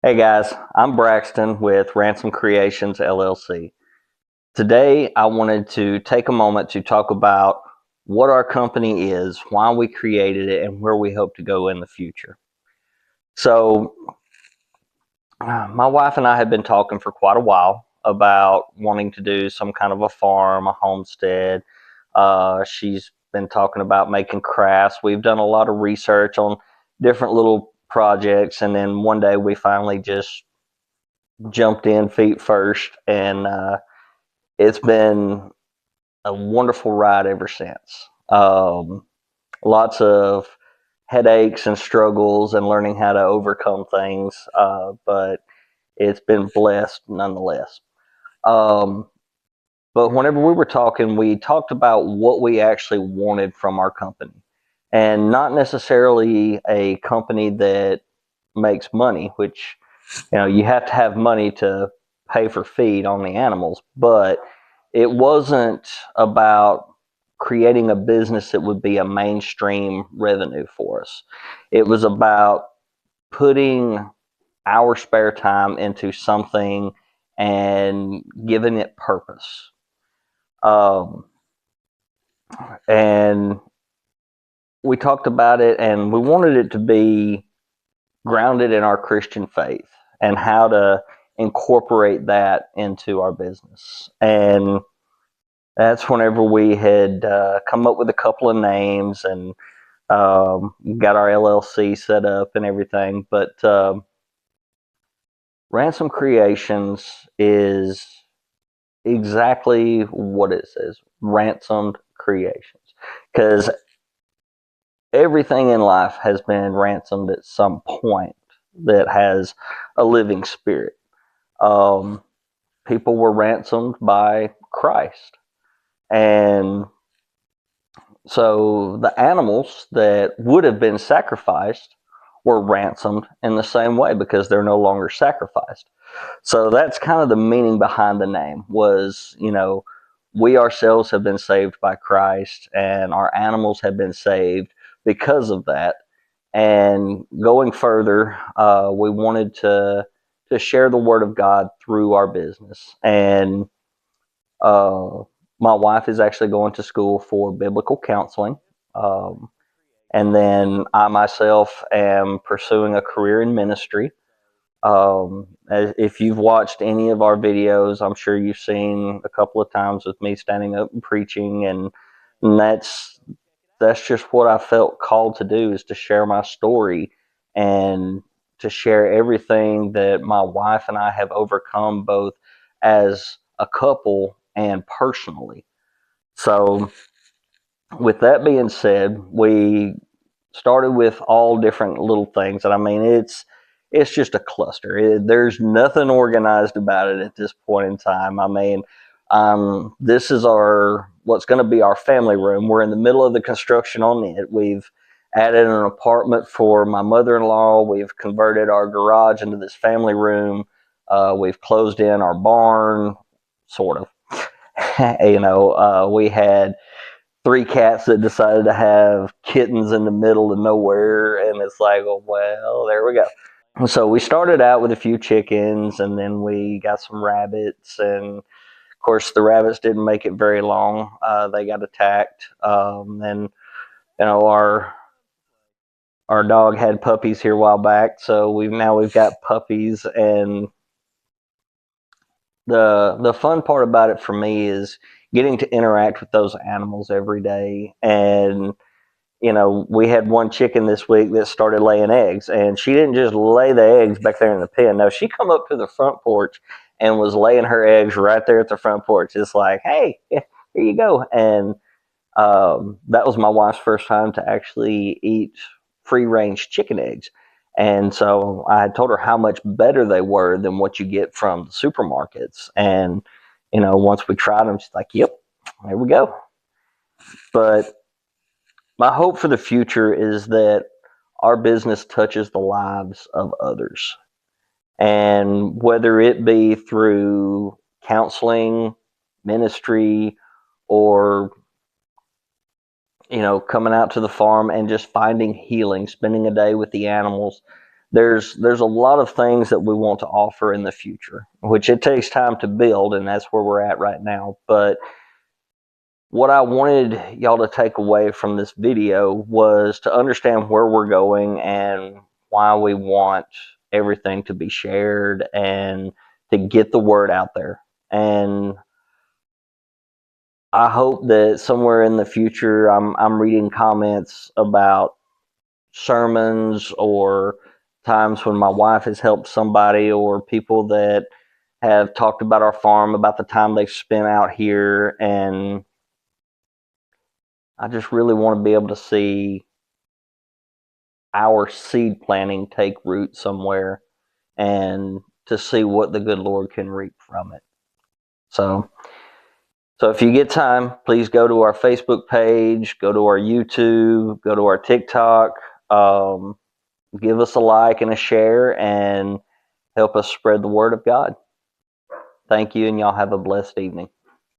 Hey guys, I'm Braxton with Ransomed Creations LLC. Today, I wanted to take a moment to talk about what our company is, why we created it, and where we hope to go in the future. So, my wife and I have been talking for quite a while about wanting to do some kind of a farm, a homestead. She's been talking about making crafts. We've done a lot of research on different little projects, and then one day we finally just jumped in feet first, and it's been a wonderful ride ever since. Lots of headaches and struggles and learning how to overcome things, but it's been blessed nonetheless. Um, but whenever we were talking, we talked about what we actually wanted from our company, and not necessarily a company that makes money, which you have to have money to pay for feed on the animals, but it wasn't about creating a business that would be a mainstream revenue for us. It was about putting our spare time into something and giving it purpose. Um, and we talked about it, and we wanted it to be grounded in our Christian faith and how to incorporate that into our business. And that's whenever we had come up with a couple of names and got our LLC set up and everything. But Ransom Creations is exactly what it says, ransomed creations. Because everything in life has been ransomed at some point that has a living spirit. Um, People were ransomed by Christ. And so the animals that would have been sacrificed were ransomed in the same way because they're no longer sacrificed. So that's kind of the meaning behind the name was, we ourselves have been saved by Christ and our animals have been saved because of that. And going further, we wanted to share the word of God through our business. And uh, my wife is actually going to school for biblical counseling. Um, and then I myself am pursuing a career in ministry. If you've watched any of our videos, I'm sure you've seen a couple of times with me standing up and preaching, and that's just what I felt called to do, is to share my story and to share everything that my wife and I have overcome, both as a couple and personally. So, with that being said, we started with all different little things, and I mean it's just a cluster. There's nothing organized about it at this point in time. I mean, this is our what's going to be our family room. We're in the middle of the construction on it. We've added an apartment for my mother-in-law. We've converted our garage into this family room. We've closed in our barn, sort of. We had three cats that decided to have kittens in the middle of nowhere, and it's like, oh well, there we go. So we started out with a few chickens, and then we got some rabbits, and of course the rabbits didn't make it very long. They got attacked, and our dog had puppies here a while back, so we've got puppies. And the fun part about it for me is getting to interact with those animals every day. And we had one chicken this week that started laying eggs, and she didn't just lay the eggs back there in the pen. No, she come up to the front porch and was laying her eggs right there at the front porch. It's like, hey, here you go. And that was my wife's first time to actually eat free range chicken eggs. And so I told her how much better they were than what you get from the supermarkets. And, once we tried them, she's like, yep, there we go. But my hope for the future is that our business touches the lives of others. And whether it be through counseling, ministry, or, coming out to the farm and just finding healing, spending a day with the animals, there's a lot of things that we want to offer in the future, which it takes time to build, and that's where we're at right now. But what I wanted y'all to take away from this video was to understand where we're going and why we want everything to be shared and to get the word out there. And I hope that somewhere in the future I'm reading comments about sermons or times when my wife has helped somebody, or people that have talked about our farm, about the time they've spent out here. And I just really want to be able to see our seed planting take root somewhere, and to see what the good Lord can reap from it. So if you get time, please go to our Facebook page, go to our YouTube, go to our TikTok, give us a like and a share, and help us spread the word of God. Thank you, and y'all have a blessed evening.